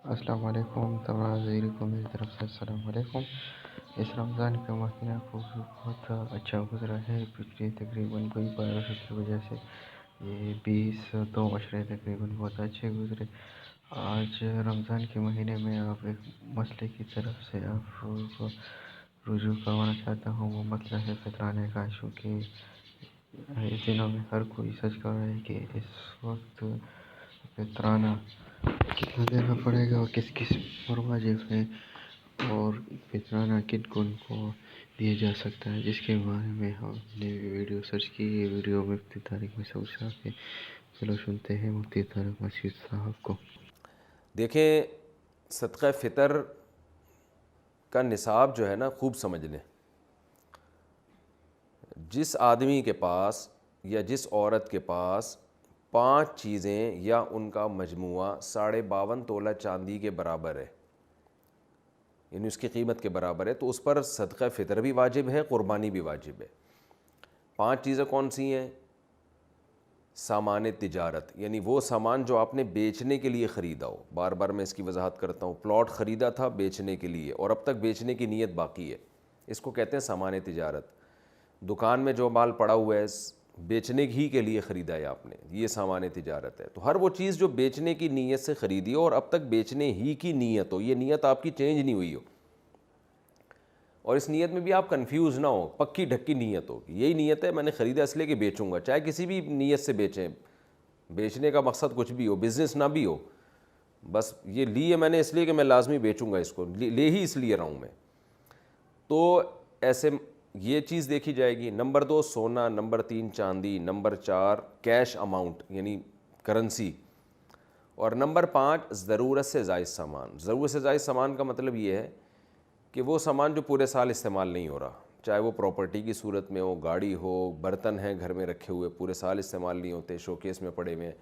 السلام علیکم تمام ناظرین کو میری طرف سے السلام علیکم۔ اس رمضان کا مہینہ بہت اچھا گزرا ہے۔ پچھلے تقریباً کوئی بارشوں کی وجہ سے یہ 22 تقریباً بہت اچھے گزرے۔ آج رمضان کے مہینے میں آپ ایک مسئلے کی طرف سے آپ کو رجوع کروانا چاہتا ہوں۔ وہ مسئلہ ہے فطرانے کا، چونکہ اس دنوں میں ہر کوئی سوچ کر رہا ہے کہ اس وقت فطرانہ کتنا دینا پڑے گا اور کس کس پر واجب ہے، اور فطرانہ کن کن کو دیا جا سکتا ہے، جس کے بارے میں ہم نے ویڈیو سرچ کی۔ یہ ویڈیو مفتی طارق مسعود صاحب کے۔ چلو سنتے ہیں مفتی طارق مسعود صاحب کو۔ دیکھیں، صدقہ فطر کا نصاب جو ہے نا، خوب سمجھ لیں۔ جس آدمی کے پاس یا جس عورت کے پاس 5 چیزیں یا ان کا مجموعہ 52.5 تولہ چاندی کے برابر ہے، یعنی اس کی قیمت کے برابر ہے، تو اس پر صدقہ فطر بھی واجب ہے، قربانی بھی واجب ہے۔ 5 چیزیں کون سی ہیں؟ سامان تجارت، یعنی وہ سامان جو آپ نے بیچنے کے لیے خریدا ہو۔ بار بار میں اس کی وضاحت کرتا ہوں، پلاٹ خریدا تھا بیچنے کے لیے اور اب تک بیچنے کی نیت باقی ہے، اس کو کہتے ہیں سامان تجارت۔ دکان میں جو مال پڑا ہوا ہے بیچنے ہی کے لیے خریدا ہے آپ نے، یہ سامان تجارت ہے۔ تو ہر وہ چیز جو بیچنے کی نیت سے خریدی ہو اور اب تک بیچنے ہی کی نیت ہو، یہ نیت آپ کی چینج نہیں ہوئی ہو، اور اس نیت میں بھی آپ کنفیوز نہ ہو، پکی ڈھکی نیت ہو، یہی نیت ہے میں نے خریدا اس لیے کہ بیچوں گا، چاہے کسی بھی نیت سے بیچیں، بیچنے کا مقصد کچھ بھی ہو، بزنس نہ بھی ہو، بس یہ لیے میں نے اس لیے کہ میں لازمی بیچوں گا، اس کو لے ہی اس لیے رہا ہوں میں، تو ایسے یہ چیز دیکھی جائے گی۔ نمبر 2 سونا، نمبر 3 چاندی، نمبر 4 کیش اماؤنٹ یعنی کرنسی، اور نمبر 5 ضرورت سے زائد سامان۔ ضرورت سے زائد سامان کا مطلب یہ ہے کہ وہ سامان جو پورے سال استعمال نہیں ہو رہا، چاہے وہ پراپرٹی کی صورت میں ہو، گاڑی ہو، برتن ہیں گھر میں رکھے ہوئے پورے سال استعمال نہیں ہوتے، شوکیس میں پڑے ہوئے ہیں،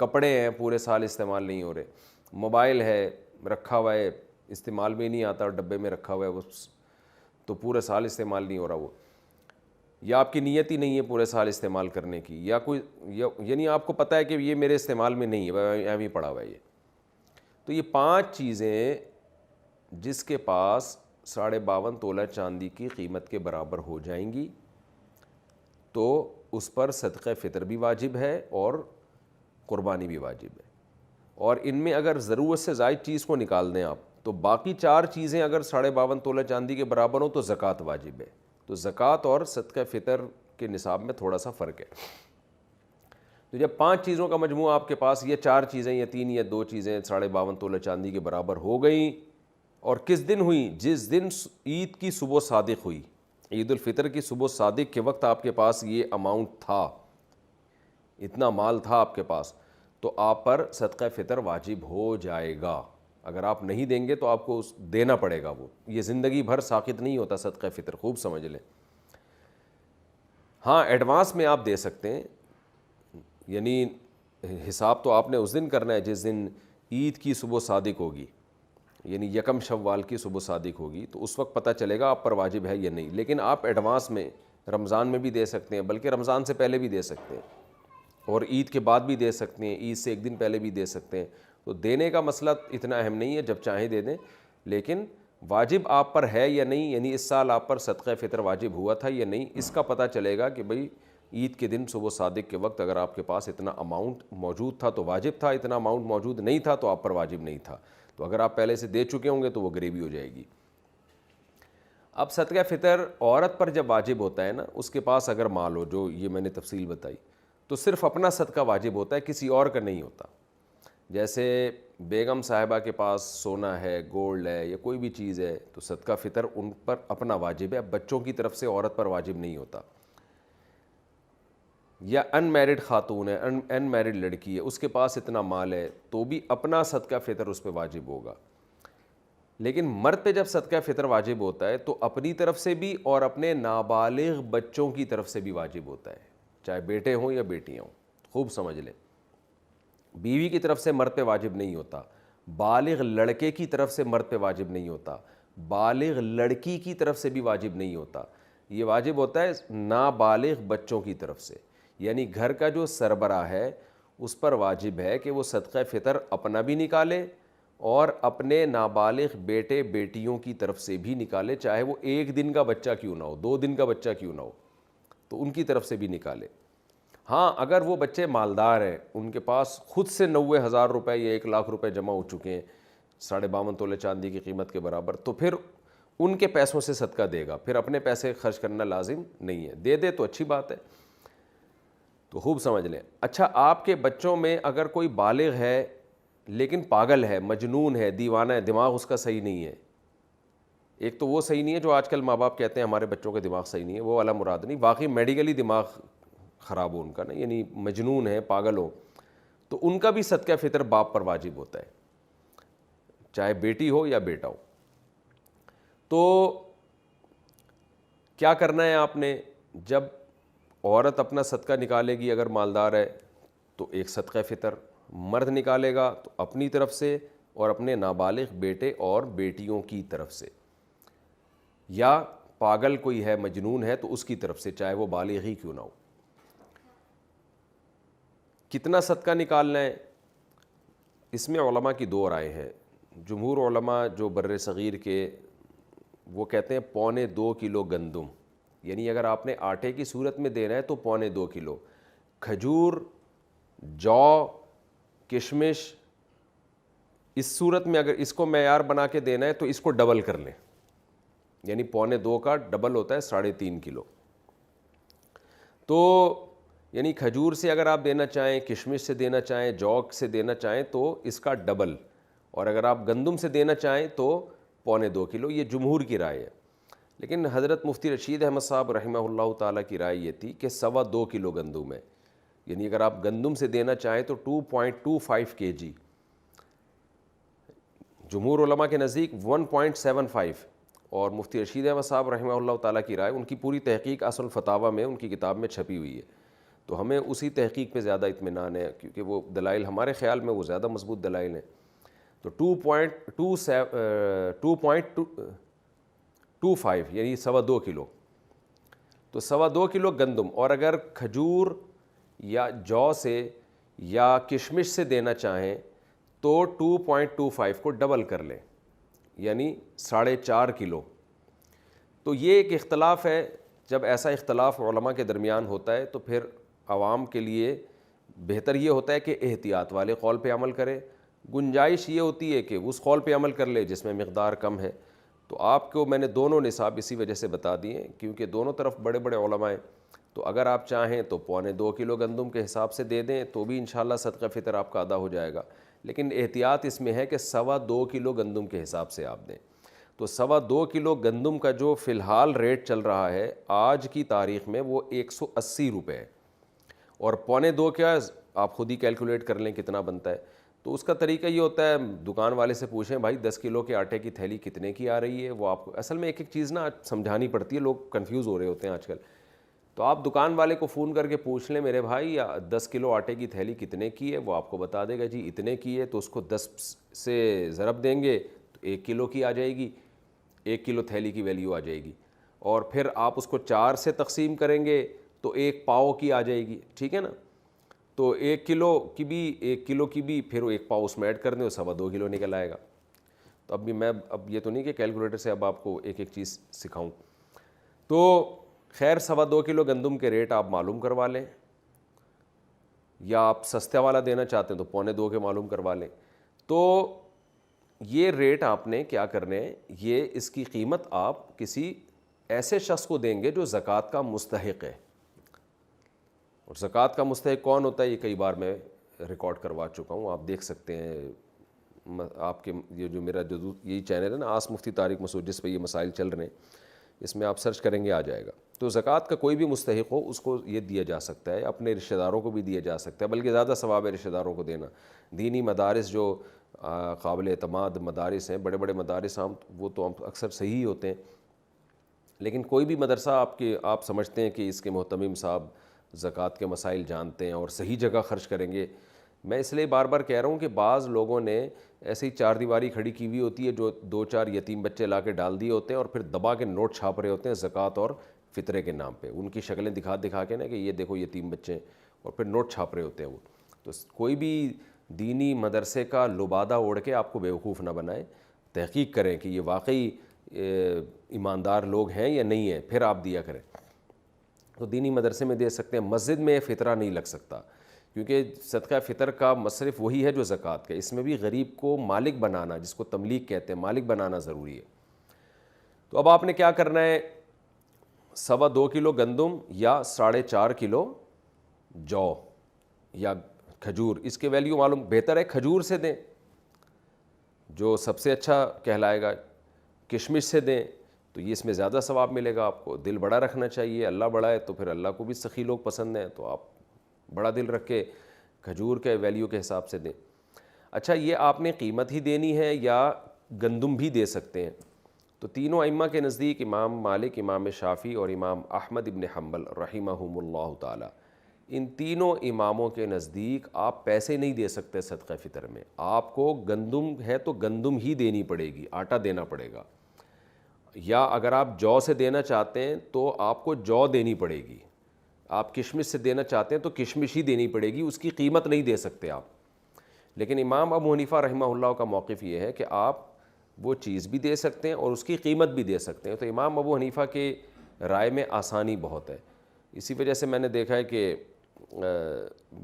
کپڑے ہیں پورے سال استعمال نہیں ہو رہے، موبائل ہے رکھا ہوا ہے استعمال میں نہیں آتا اور ڈبے میں رکھا ہوا ہے وہ تو پورے سال استعمال نہیں ہو رہا وہ، یا آپ کی نیت ہی نہیں ہے پورے سال استعمال کرنے کی، یا کوئی یعنی آپ کو پتہ ہے کہ یہ میرے استعمال میں نہیں ہے، ایویں پڑا ہوا ہے یہ، تو یہ 5 چیزیں جس کے پاس 52.5 تولہ چاندی کی قیمت کے برابر ہو جائیں گی تو اس پر صدقہ فطر بھی واجب ہے اور قربانی بھی واجب ہے۔ اور ان میں اگر ضرورت سے زائد چیز کو نکال دیں آپ تو باقی 4 چیزیں اگر 52.5 تولہ چاندی کے برابر ہوں تو زکوٰۃ واجب ہے۔ تو زکوٰۃ اور صدقہ فطر کے نصاب میں تھوڑا سا فرق ہے۔ تو جب 5 چیزوں کا مجموعہ آپ کے پاس، یہ 4 چیزیں یا 3 یا 2 چیزیں 52.5 تولہ چاندی کے برابر ہو گئیں، اور کس دن ہوئی؟ جس دن عید کی صبح صادق ہوئی، عید الفطر کی صبح صادق کے وقت آپ کے پاس یہ اماؤنٹ تھا، اتنا مال تھا آپ کے پاس، تو آپ پر صدقہ فطر واجب ہو جائے گا۔ اگر آپ نہیں دیں گے تو آپ کو دینا پڑے گا، وہ یہ زندگی بھر ساقط نہیں ہوتا صدقہ فطر، خوب سمجھ لیں۔ ہاں ایڈوانس میں آپ دے سکتے ہیں، یعنی حساب تو آپ نے اس دن کرنا ہے جس دن عید کی صبح صادق ہوگی، یعنی 1 شوال کی صبح صادق ہوگی، تو اس وقت پتہ چلے گا آپ پر واجب ہے یا نہیں۔ لیکن آپ ایڈوانس میں رمضان میں بھی دے سکتے ہیں، بلکہ رمضان سے پہلے بھی دے سکتے ہیں اور عید کے بعد بھی دے سکتے ہیں، عید سے 1 دن پہلے بھی دے سکتے ہیں۔ تو دینے کا مسئلہ اتنا اہم نہیں ہے، جب چاہیں دے دیں، لیکن واجب آپ پر ہے یا نہیں، یعنی اس سال آپ پر صدقہ فطر واجب ہوا تھا یا نہیں، اس کا پتہ چلے گا کہ بھئی عید کے دن صبح صادق کے وقت اگر آپ کے پاس اتنا اماؤنٹ موجود تھا تو واجب تھا، اتنا اماؤنٹ موجود نہیں تھا تو آپ پر واجب نہیں تھا۔ تو اگر آپ پہلے سے دے چکے ہوں گے تو وہ گریوی ہو جائے گی۔ اب صدقہ فطر عورت پر جب واجب ہوتا ہے نا، اس کے پاس اگر مال ہو، جو یہ میں نے تفصیل بتائی، تو صرف اپنا صدقہ واجب ہوتا ہے، کسی اور کا نہیں ہوتا۔ جیسے بیگم صاحبہ کے پاس سونا ہے، گولڈ ہے یا کوئی بھی چیز ہے تو صدقہ فطر ان پر اپنا واجب ہے، بچوں کی طرف سے عورت پر واجب نہیں ہوتا۔ یا ان میرڈ خاتون ہے، ان میرڈ لڑکی ہے، اس کے پاس اتنا مال ہے تو بھی اپنا صدقہ فطر اس پہ واجب ہوگا۔ لیکن مرد پہ جب صدقہ فطر واجب ہوتا ہے تو اپنی طرف سے بھی اور اپنے نابالغ بچوں کی طرف سے بھی واجب ہوتا ہے، چاہے بیٹے ہوں یا بیٹیاں ہوں، خوب سمجھ لیں۔ بیوی کی طرف سے مرد پہ واجب نہیں ہوتا، بالغ لڑکے کی طرف سے مرد پہ واجب نہیں ہوتا، بالغ لڑکی کی طرف سے بھی واجب نہیں ہوتا، یہ واجب ہوتا ہے نابالغ بچوں کی طرف سے۔ یعنی گھر کا جو سربراہ ہے اس پر واجب ہے کہ وہ صدقہ فطر اپنا بھی نکالے اور اپنے نابالغ بیٹے بیٹیوں کی طرف سے بھی نکالے، چاہے وہ 1 دن کا بچہ کیوں نہ ہو، 2 دن کا بچہ کیوں نہ ہو، تو ان کی طرف سے بھی نکالے۔ ہاں اگر وہ بچے مالدار ہیں، ان کے پاس خود سے 90,000 روپے یا 1,00,000 روپے جمع ہو چکے ہیں 52.5 تولے چاندی کی قیمت کے برابر، تو پھر ان کے پیسوں سے صدقہ دے گا، پھر اپنے پیسے خرچ کرنا لازم نہیں ہے، دے دے تو اچھی بات ہے۔ تو خوب سمجھ لیں۔ اچھا، آپ کے بچوں میں اگر کوئی بالغ ہے لیکن پاگل ہے، مجنون ہے، دیوانہ ہے، دماغ اس کا صحیح نہیں ہے، ایک تو وہ صحیح نہیں ہے جو آج کل ماں باپ کہتے ہیں ہمارے بچوں کا دماغ صحیح نہیں ہے، وہ والا مراد نہیں، واقعی میڈیکلی دماغ خراب ہو ان کا نا، یعنی مجنون ہے، پاگل ہو، تو ان کا بھی صدقہ فطر باپ پر واجب ہوتا ہے، چاہے بیٹی ہو یا بیٹا ہو۔ تو کیا کرنا ہے آپ نے؟ جب عورت اپنا صدقہ نکالے گی اگر مالدار ہے تو ایک صدقہ فطر، مرد نکالے گا تو اپنی طرف سے اور اپنے نابالغ بیٹے اور بیٹیوں کی طرف سے، یا پاگل کوئی ہے، مجنون ہے تو اس کی طرف سے، چاہے وہ بالغ ہی کیوں نہ ہو۔ کتنا صدقہ نکالنا ہے؟ اس میں علماء کی 2 رائے ہیں۔ جمہور علماء جو بر صغیر کے، وہ کہتے ہیں 1.25 کلو گندم، یعنی اگر آپ نے آٹے کی صورت میں دینا ہے تو 1.25 کلو، کھجور، جو، کشمش، اس صورت میں اگر اس کو معیار بنا کے دینا ہے تو اس کو ڈبل کر لیں، یعنی 1.25 کا ڈبل ہوتا ہے 3.5 کلو۔ تو یعنی کھجور سے اگر آپ دینا چاہیں، کشمش سے دینا چاہیں، جو سے دینا چاہیں تو اس کا ڈبل، اور اگر آپ گندم سے دینا چاہیں تو 1.25 کلو، یہ جمہور کی رائے ہے۔ لیکن حضرت مفتی رشید احمد صاحب رحمہ اللہ تعالیٰ کی رائے یہ تھی کہ 2.25 کلو گندم ہے، یعنی اگر آپ گندم سے دینا چاہیں تو 2.25 kg، جمہور علماء کے نزدیک 1.75، اور مفتی رشید احمد صاحب رحمہ اللہ تعالیٰ کی رائے، ان کی پوری تحقیق اصل الفتاویٰ میں ان کی کتاب میں چھپی ہوئی ہے، تو ہمیں اسی تحقیق پہ زیادہ اطمینان ہے، کیونکہ وہ دلائل ہمارے خیال میں وہ زیادہ مضبوط دلائل ہیں۔ تو 2.25 یعنی 2.25 کلو، تو 2.25 کلو گندم، اور اگر کھجور یا جو سے یا کشمش سے دینا چاہیں تو 2.25 کو ڈبل کر لیں، یعنی 4.5 کلو۔ تو یہ ایک اختلاف ہے، جب ایسا اختلاف علماء کے درمیان ہوتا ہے تو پھر عوام کے لیے بہتر یہ ہوتا ہے کہ احتیاط والے قول پہ عمل کرے، گنجائش یہ ہوتی ہے کہ اس قول پہ عمل کر لے جس میں مقدار کم ہے۔ تو آپ کو میں نے دونوں نصاب اسی وجہ سے بتا دیے کیونکہ دونوں طرف بڑے بڑے علماء ہیں، تو اگر آپ چاہیں تو 2.25 کلو گندم کے حساب سے دے دیں تو بھی انشاءاللہ صدقہ فطر آپ کا ادا ہو جائے گا، لیکن احتیاط اس میں ہے کہ 2.25 کلو گندم کے حساب سے آپ دیں۔ تو 2.25 کلو گندم کا جو فی الحال ریٹ چل رہا ہے آج کی تاریخ میں وہ 180 روپے ہے، اور 2.25 کیا آپ خود ہی کیلکولیٹ کر لیں کتنا بنتا ہے۔ تو اس کا طریقہ یہ ہوتا ہے، دکان والے سے پوچھیں بھائی 10 کلو کے آٹے کی تھیلی کتنے کی آ رہی ہے، وہ آپ کو اصل میں ایک ایک چیز نا سمجھانی پڑتی ہے، لوگ کنفیوز ہو رہے ہوتے ہیں آج کل۔ تو آپ دکان والے کو فون کر کے پوچھ لیں میرے بھائی 10 کلو آٹے کی تھیلی کتنے کی ہے، وہ آپ کو بتا دے گا جی اتنے کی ہے، تو اس کو 10 سے ضرب دیں گے تو 1 کلو کی آ جائے گی، 1 کلو تھیلی کی ویلیو آ جائے گی، اور پھر آپ اس کو 4 سے تقسیم کریں گے تو 1 پاؤ کی آ جائے گی، ٹھیک ہے نا۔ تو 1 کلو کی بھی پھر 1 پاؤ اس میں ایڈ کر دیں، 2.25 کلو نکل آئے گا۔ تو اب یہ تو نہیں کہ کیلکولیٹر سے اب آپ کو ایک ایک چیز سکھاؤں، تو خیر 2.25 کلو گندم کے ریٹ آپ معلوم کروا لیں، یا آپ سستا والا دینا چاہتے ہیں تو 2.25 کے معلوم کروا لیں۔ تو یہ ریٹ آپ نے کیا کرنے ہیں، یہ اس کی قیمت آپ کسی ایسے شخص کو دیں گے جو زکوٰۃ کا مستحق ہے، اور زکوٰۃ کا مستحق کون ہوتا ہے یہ کئی بار میں ریکارڈ کروا چکا ہوں، آپ دیکھ سکتے ہیں آپ کے یہ جو میرا جو یہی چینل ہے نا آس مفتی طارق مسعود، جس پہ یہ مسائل چل رہے ہیں، اس میں آپ سرچ کریں گے آ جائے گا۔ تو زکوٰۃ کا کوئی بھی مستحق ہو اس کو یہ دیا جا سکتا ہے، اپنے رشتہ داروں کو بھی دیا جا سکتا ہے، بلکہ زیادہ ثواب ہے رشتہ داروں کو دینا۔ دینی مدارس جو قابل اعتماد مدارس ہیں، بڑے بڑے مدارس وہ تو اکثر صحیح ہوتے ہیں، لیکن کوئی بھی مدرسہ آپ سمجھتے ہیں کہ اس کے محتمم صاحب زکوٰۃ کے مسائل جانتے ہیں اور صحیح جگہ خرچ کریں گے، میں اس لیے بار بار کہہ رہا ہوں کہ بعض لوگوں نے ایسے ہی 4 دیواری کھڑی کی ہوئی ہوتی ہے، جو 2-4 یتیم بچے لا کے ڈال دیے ہوتے ہیں اور پھر دبا کے نوٹ چھاپ رہے ہوتے ہیں زکوٰۃ اور فطرے کے نام پہ، ان کی شکلیں دکھا کے نا کہ یہ دیکھو یتیم بچے ہیں، اور پھر نوٹ چھاپ رہے ہوتے ہیں وہ۔ تو کوئی بھی دینی مدرسے کا لبادہ اوڑھ کے آپ کو بیوقوف نہ بنائیں، تحقیق کریں کہ یہ واقعی ایماندار لوگ ہیں یا نہیں ہیں، پھر آپ دیا کریں۔ تو دینی مدرسے میں دے سکتے ہیں، مسجد میں فطرہ نہیں لگ سکتا، کیونکہ صدقہ فطر کا مصرف وہی ہے جو زکوٰۃ کا، اس میں بھی غریب کو مالک بنانا، جس کو تملیک کہتے ہیں، مالک بنانا ضروری ہے۔ تو اب آپ نے کیا کرنا ہے، 2.25 کلو گندم یا 4.5 کلو جو یا کھجور، اس کے ویلیو معلوم، بہتر ہے کھجور سے دیں جو سب سے اچھا کہلائے گا، کشمش سے دیں تو یہ اس میں زیادہ ثواب ملے گا آپ کو۔ دل بڑا رکھنا چاہیے، اللہ بڑا ہے تو پھر اللہ کو بھی سخی لوگ پسند ہیں، تو آپ بڑا دل رکھ کے کھجور کے ویلیو کے حساب سے دیں۔ اچھا، یہ آپ نے قیمت ہی دینی ہے یا گندم بھی دے سکتے ہیں؟ تو تینوں ائمہ کے نزدیک، امام مالک، امام شافعی اور امام احمد ابن حنبل رحمہم اللہ تعالی، ان تینوں اماموں کے نزدیک آپ پیسے نہیں دے سکتے صدقہ فطر میں، آپ کو گندم ہے تو گندم ہی دینی پڑے گی، آٹا دینا پڑے گا، یا اگر آپ جو سے دینا چاہتے ہیں تو آپ کو جو دینی پڑے گی، آپ کشمش سے دینا چاہتے ہیں تو کشمش ہی دینی پڑے گی، اس کی قیمت نہیں دے سکتے آپ۔ لیکن امام ابو حنیفہ رحمہ اللہ کا موقف یہ ہے کہ آپ وہ چیز بھی دے سکتے ہیں اور اس کی قیمت بھی دے سکتے ہیں۔ تو امام ابو حنیفہ کے رائے میں آسانی بہت ہے، اسی وجہ سے میں نے دیکھا ہے کہ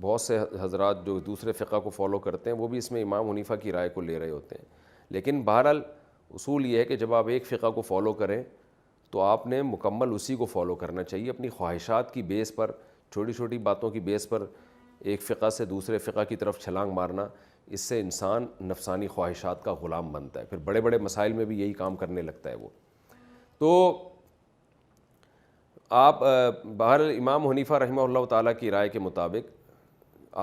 بہت سے حضرات جو دوسرے فقہ کو فالو کرتے ہیں وہ بھی اس میں امام حنیفہ کی رائے کو لے رہے ہوتے ہیں۔ لیکن بہرحال اصول یہ ہے کہ جب آپ ایک فقہ کو فالو کریں تو آپ نے مکمل اسی کو فالو کرنا چاہیے، اپنی خواہشات کی بیس پر، چھوٹی چھوٹی باتوں کی بیس پر ایک فقہ سے دوسرے فقہ کی طرف چھلانگ مارنا، اس سے انسان نفسانی خواہشات کا غلام بنتا ہے، پھر بڑے بڑے مسائل میں بھی یہی کام کرنے لگتا ہے وہ۔ تو آپ بہرحال امام حنیفہ رحمہ اللہ تعالیٰ کی رائے کے مطابق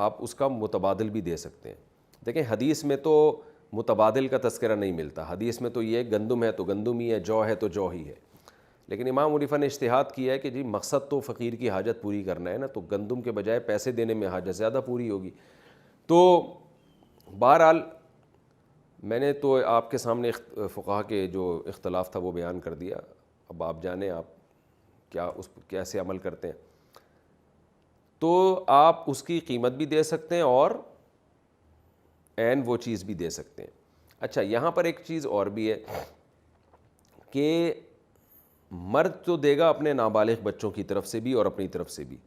آپ اس کا متبادل بھی دے سکتے ہیں۔ دیکھیں حدیث میں تو متبادل کا تذکرہ نہیں ملتا، حدیث میں تو یہ گندم ہے تو گندم ہی ہے، جو ہے تو جو ہی ہے، لیکن امام حنیفہ نے اجتہاد کیا ہے کہ جی مقصد تو فقیر کی حاجت پوری کرنا ہے نا، تو گندم کے بجائے پیسے دینے میں حاجت زیادہ پوری ہوگی۔ تو بہرحال میں نے تو آپ کے سامنے فقہا کے جو اختلاف تھا وہ بیان کر دیا، اب آپ جانیں آپ کیا اس کیسے عمل کرتے ہیں۔ تو آپ اس کی قیمت بھی دے سکتے ہیں اور عین وہ چیز بھی دے سکتے ہیں۔ اچھا، یہاں پر ایک چیز اور بھی ہے کہ مرد تو دے گا اپنے نابالغ بچوں کی طرف سے بھی اور اپنی طرف سے بھی،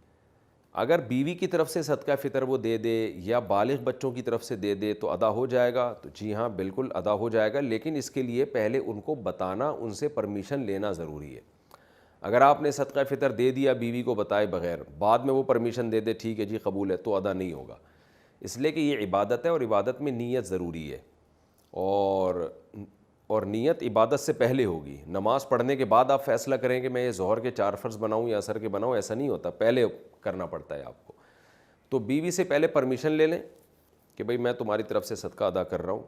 اگر بیوی کی طرف سے صدقہ فطر وہ دے دے یا بالغ بچوں کی طرف سے دے دے تو ادا ہو جائے گا؟ تو جی ہاں بالکل ادا ہو جائے گا، لیکن اس کے لیے پہلے ان کو بتانا، ان سے پرمیشن لینا ضروری ہے۔ اگر آپ نے صدقہ فطر دے دیا بیوی کو بتائے بغیر، بعد میں وہ پرمیشن دے دے ٹھیک ہے جی قبول ہے، تو ادا نہیں ہوگا، اس لیے کہ یہ عبادت ہے اور عبادت میں نیت ضروری ہے، اور نیت عبادت سے پہلے ہوگی۔ نماز پڑھنے کے بعد آپ فیصلہ کریں کہ میں یہ ظہر کے 4 فرض بناؤں یا عصر کے بناؤں، ایسا نہیں ہوتا، پہلے کرنا پڑتا ہے آپ کو۔ تو بیوی سے پہلے پرمیشن لے لیں کہ بھئی میں تمہاری طرف سے صدقہ ادا کر رہا ہوں،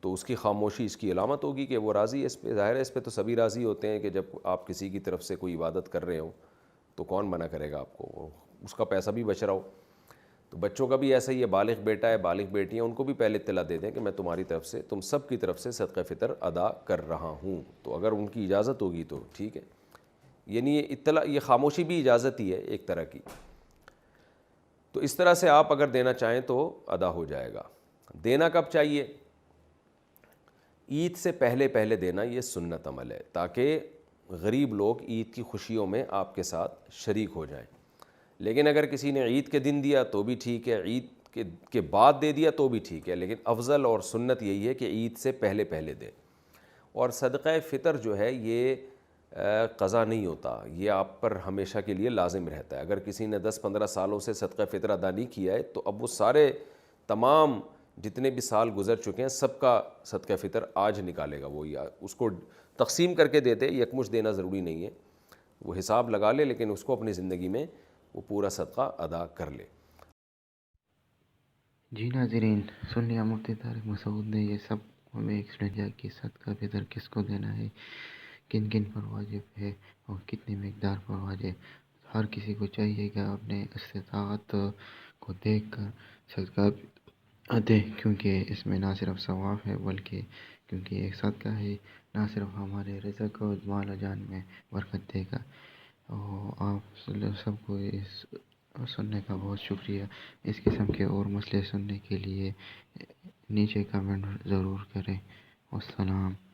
تو اس کی خاموشی اس کی علامت ہوگی کہ وہ راضی ہے اس پہ۔ ظاہر ہے اس پہ تو سبھی راضی ہوتے ہیں کہ جب آپ کسی کی طرف سے کوئی عبادت کر رہے ہوں تو کون منع کرے گا آپ کو، اس کا پیسہ بھی بچ رہا ہو۔ تو بچوں کا بھی ایسا ہی ہے، بالغ بیٹا ہے بالغ بیٹی ہیں، ان کو بھی پہلے اطلاع دے دیں کہ میں تمہاری طرف سے، تم سب کی طرف سے صدقہ فطر ادا کر رہا ہوں، تو اگر ان کی اجازت ہوگی تو ٹھیک ہے، یعنی یہ اطلاع، یہ خاموشی بھی اجازت ہی ہے ایک طرح کی۔ تو اس طرح سے آپ اگر دینا چاہیں تو ادا ہو جائے گا۔ دینا کب چاہیے؟ عید سے پہلے پہلے دینا، یہ سنت عمل ہے، تاکہ غریب لوگ عید کی خوشیوں میں آپ کے ساتھ شریک ہو جائیں۔ لیکن اگر کسی نے عید کے دن دیا تو بھی ٹھیک ہے، عید کے بعد دے دیا تو بھی ٹھیک ہے، لیکن افضل اور سنت یہی ہے کہ عید سے پہلے پہلے دیں۔ اور صدقہ فطر جو ہے یہ قضا نہیں ہوتا، یہ آپ پر ہمیشہ کے لیے لازم رہتا ہے۔ اگر کسی نے 10-15 سالوں سے صدقہ فطر ادا نہیں کیا ہے تو اب وہ سارے تمام جتنے بھی سال گزر چکے ہیں سب کا صدقہ فطر آج نکالے گا وہ، یا اس کو تقسیم کر کے دے دے، یکمشت دینا ضروری نہیں ہے، وہ حساب لگا لے لیکن اس کو اپنی زندگی میں وہ پورا صدقہ ادا کر لے۔ جی ناظرین، سن لیا مفتی طارق مسعود نے یہ سب ہمیں ایکسپلین کیا کہ صدقہ فطر کس کو دینا ہے، کن کن پر واجب ہے اور کتنی مقدار پر واجب۔ ہر کسی کو چاہیے کہ اپنے استطاعت کو دیکھ کر صدقہ دے، کیونکہ اس میں نہ صرف ثواب ہے بلکہ کیونکہ ایک صدقہ ہے، نہ صرف ہمارے رزق و مال و جان میں برکت دے گا۔ اور آپ سب کو اس سننے کا بہت شکریہ۔ اس قسم کے اور مسئلے سننے کے لیے نیچے کمنٹ ضرور کریں۔ والسلام۔